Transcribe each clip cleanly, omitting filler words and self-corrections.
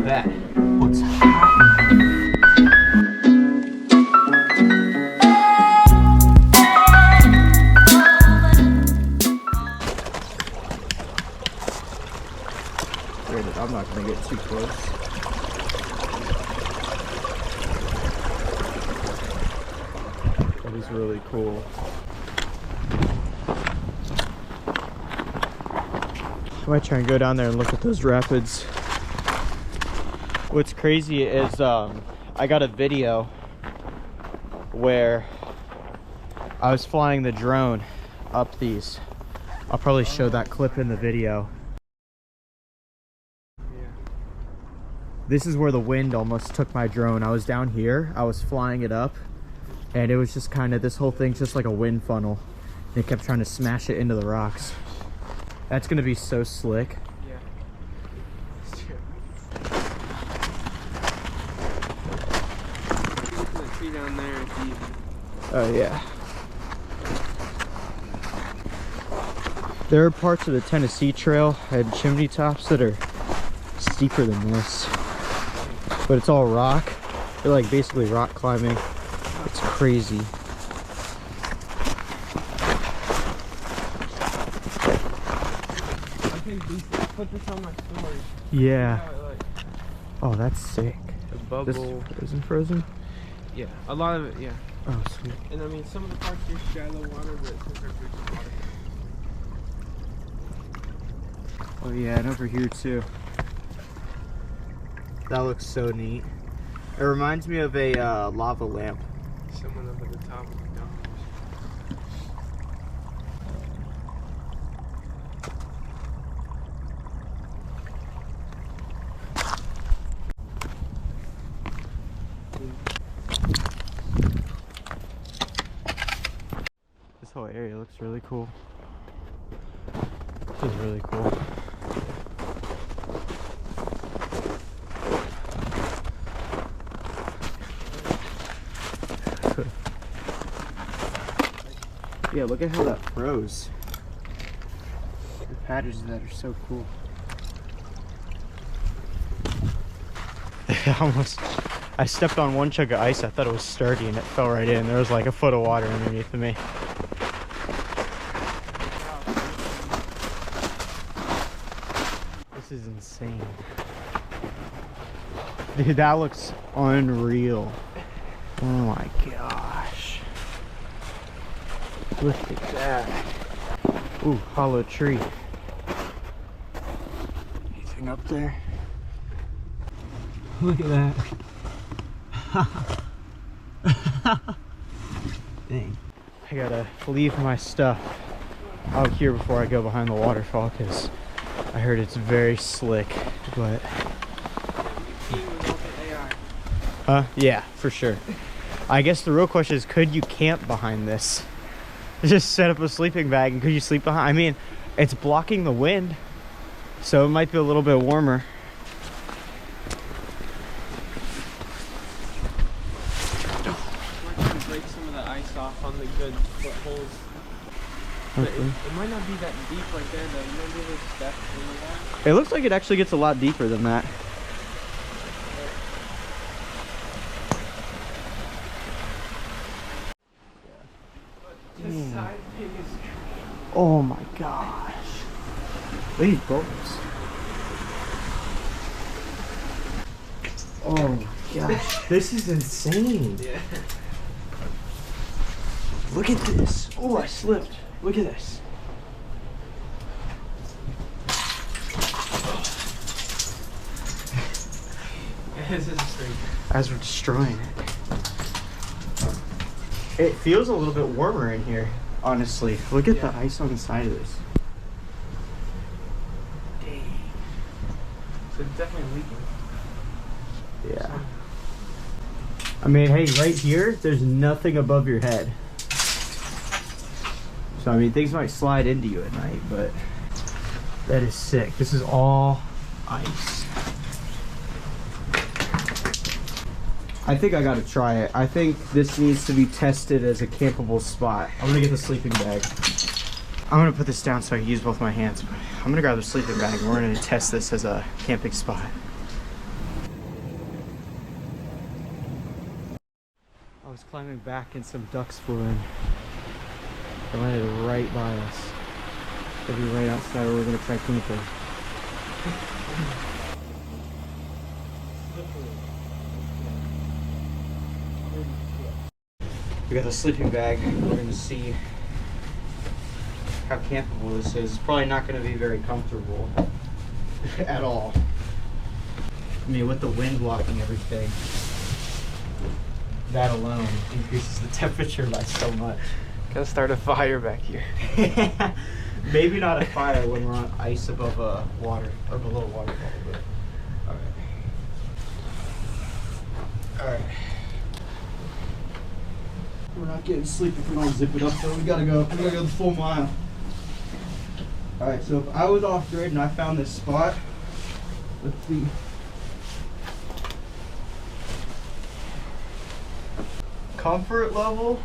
bet. What's happening? I'm not gonna get too close. That is really cool. I might try and go down there and look at those rapids. What's crazy is I got a video where I was flying the drone up these. I'll probably show that clip in the video. This is where the wind almost took my drone. I was down here, I was flying it up, and it was just kind of, this whole thing's just like a wind funnel. It kept trying to smash it into the rocks. That's gonna be so slick. Yeah, it's true. The tree down there is easy. Oh yeah. There are parts of the Tennessee Trail and chimney tops that are steeper than this. But it's all rock. They're like basically rock climbing. It's crazy. I think put this on my story. Yeah. Oh, that's sick. The bubble. This frozen? Yeah, a lot of it, yeah. Oh, sweet. And I mean, some of the parts are shallow water, but some are drinking water. Oh yeah, and over here too. That looks so neat. It reminds me of a lava lamp. Someone up at the top of the dome. This whole area looks really cool. This is really cool. Yeah, look at how that froze. The patterns of that are so cool. I stepped on one chunk of ice. I thought it was sturdy and it fell right in. There was like a foot of water underneath of me. This is insane. Dude, that looks unreal. Oh my gosh. Look at that. Ooh, hollow tree. Anything up there? Look at that. Dang. I gotta leave my stuff out here before I go behind the waterfall because I heard it's very slick, but... yeah, for sure. I guess the real question is, could you camp behind this? Just set up a sleeping bag and could you sleep behind? I mean, it's blocking the wind, so it might be a little bit warmer. We're trying to break some of the ice off on the good footholds. But it might not be that deep right there though. You might be able to step into that. It looks like it actually gets a lot deeper than that. Oh my gosh. Look at these boats. Oh my gosh. This is insane. Yeah. Look at this. Oh, I slipped. Look at this. This is straight. As we're destroying it. It feels a little bit warmer in here, honestly. Look at the ice on the side of this. Dang. So it's definitely leaking. Yeah. I mean, hey, right here, there's nothing above your head. So, I mean, things might slide into you at night, but that is sick. This is all ice. I think I gotta try it. I think this needs to be tested as a campable spot. I'm gonna get the sleeping bag. I'm gonna put this down so I can use both my hands. But I'm gonna grab the sleeping bag and we're gonna test this as a camping spot. climbing back and some ducks flew in. They landed right by us. They'll be right outside where we're gonna try camping. We got a sleeping bag. We're gonna see how campable this is. It's probably not gonna be very comfortable at all. I mean, with the wind blocking everything, that alone increases the temperature by so much. Gotta start a fire back here. Maybe not a fire when we're on ice above a water or below a waterfall, but all right. We're not getting sleep if we don't zip it up, so we gotta go the full mile. All right, so if I was off grid and I found this spot, let's see. Comfort level,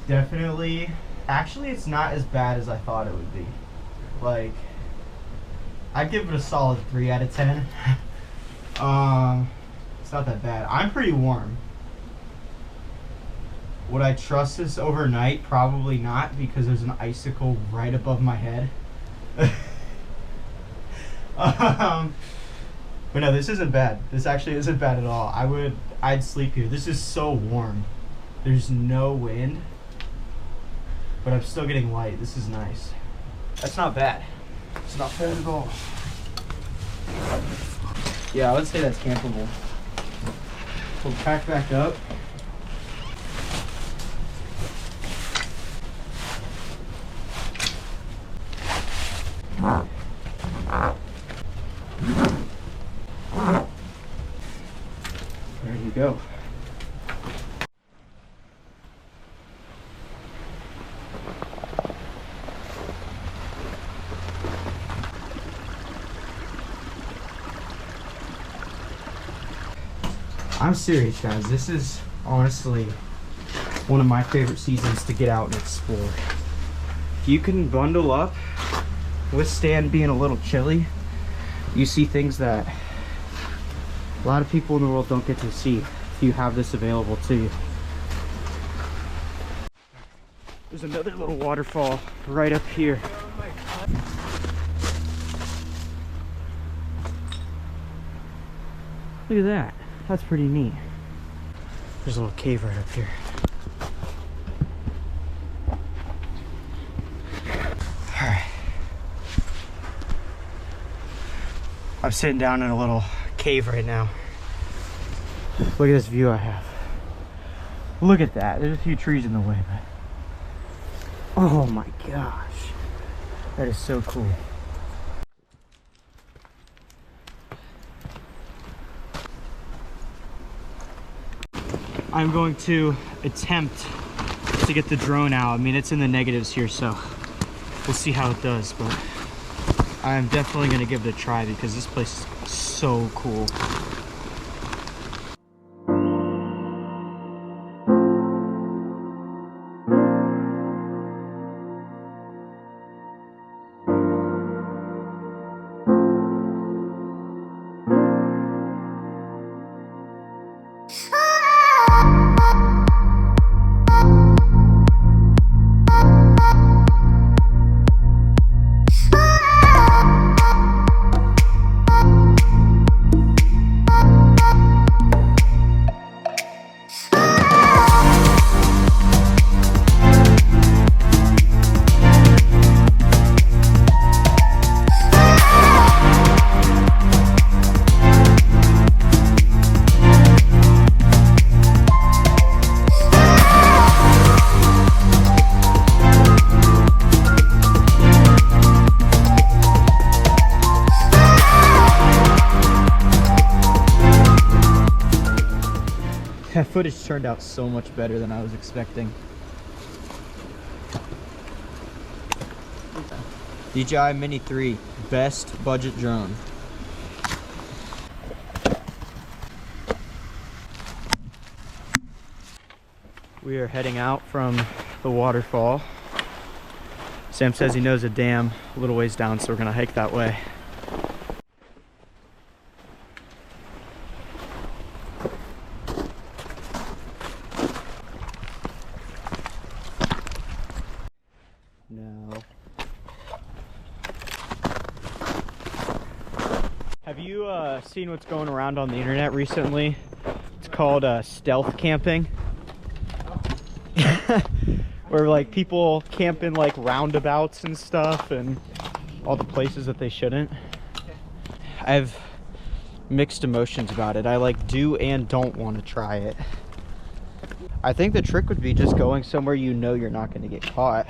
definitely. Actually, it's not as bad as I thought it would be. Like, I'd give it a solid 3 out of 10. It's not that bad. I'm pretty warm. Would I trust this overnight? Probably not, because there's an icicle right above my head. But no, this isn't bad. This actually isn't bad at all. I'd sleep here. This is so warm. There's no wind, but I'm still getting light. This is nice. That's not bad. It's not bad at all. Yeah, I would say that's campable. We'll pack back up. There you go. I'm serious, guys. This is honestly one of my favorite seasons to get out and explore. If you can bundle up, withstand being a little chilly, you see things that a lot of people in the world don't get to see if you have this available to you. There's another little waterfall right up here. Look at that. That's pretty neat. There's a little cave right up here. Alright. I'm sitting down in a little cave right now. Look at this view I have. Look at that. There's a few trees in the way, but oh my gosh. That is so cool. I'm going to attempt to get the drone out. I mean, it's in the negatives here, so we'll see how it does, but I'm definitely going to give it a try because this place is so cool. That footage turned out so mumuch better than I was expecting. DJI Mini 3, best budget drone. We are heading out from the waterfall. Sam says he knows a dam a little ways down, so we're gonna hike that way. No. Have you seen what's going around on the internet recently? It's called stealth camping. Where like people camp in like roundabouts and stuff and all the places that they shouldn't. I have mixed emotions about it. I like do and don't want to try it. I think the trick would be just going somewhere you know you're not going to get caught.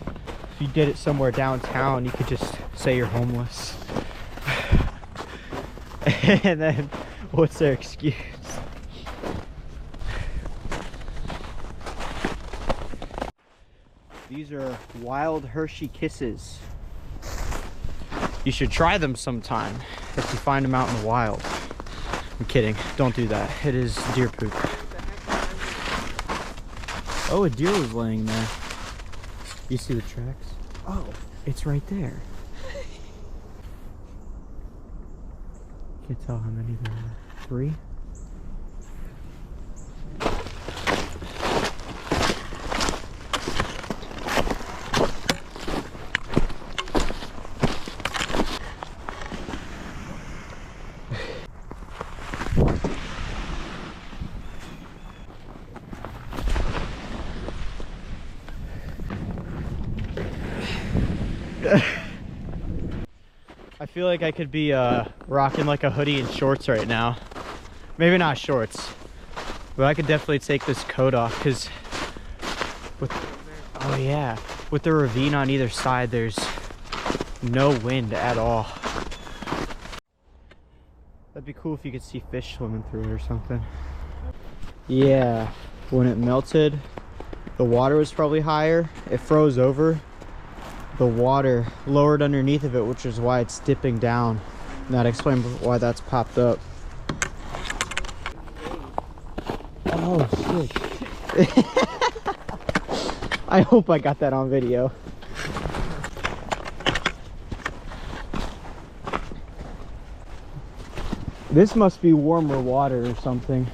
If you did it somewhere downtown, you could just say you're homeless. And then what's their excuse? These are wild Hershey Kisses. You should try them sometime if you find them out in the wild. I'm kidding, don't do that. It is deer poop. Oh, a deer was laying there. You see the tracks? Oh, it's right there. Can't tell how many there are. 3? I feel like I could be rocking like a hoodie and shorts right now. Maybe not shorts, but I could definitely take this coat off because with, oh yeah, with the ravine on either side, there's no wind at all. That'd be cool if you could see fish swimming through it or something. Yeah, when it melted, the water was probably higher. It froze over. The water lowered underneath of it, which is why it's dipping down. And that explains why that's popped up. Oh shit. I hope I got that on video. This must be warmer water or something.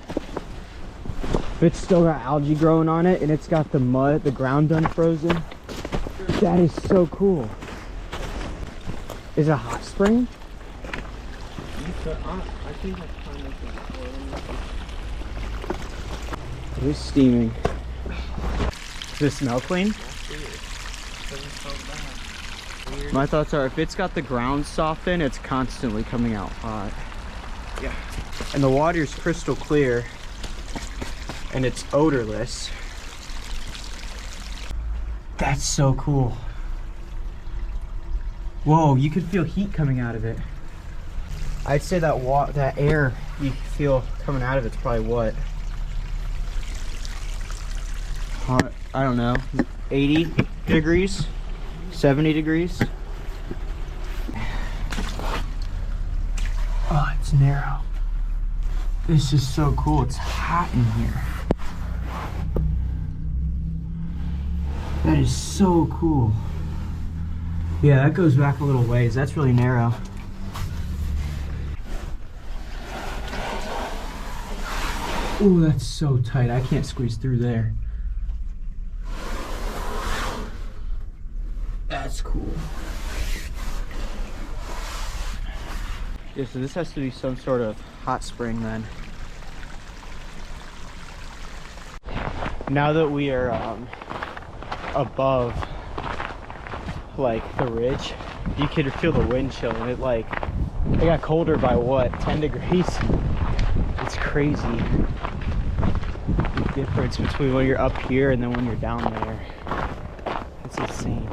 It's still got algae growing on it and it's got the mud, the ground unfrozen. That is so cool. Is it a hot spring? I think that's kind of it is steaming. Does it smell clean? My thoughts are if it's got the ground softened, it's constantly coming out hot. Yeah. And the water's crystal clear and it's odorless. That's so cool. Whoa, you can feel heat coming out of it. I'd say that that air you feel coming out of it's probably what? I don't know, 80 degrees, 70 degrees. Oh, it's narrow. This is so cool. It's hot in here. That is so cool. Yeah, that goes back a little ways. That's really narrow. Ooh, that's so tight. I can't squeeze through there. That's cool. Yeah, so this has to be some sort of hot spring then. Now that we are above like the ridge, you could feel the wind chill and it got colder by what, 10 degrees? It's crazy. The difference between when you're up here and then when you're down there. It's insane.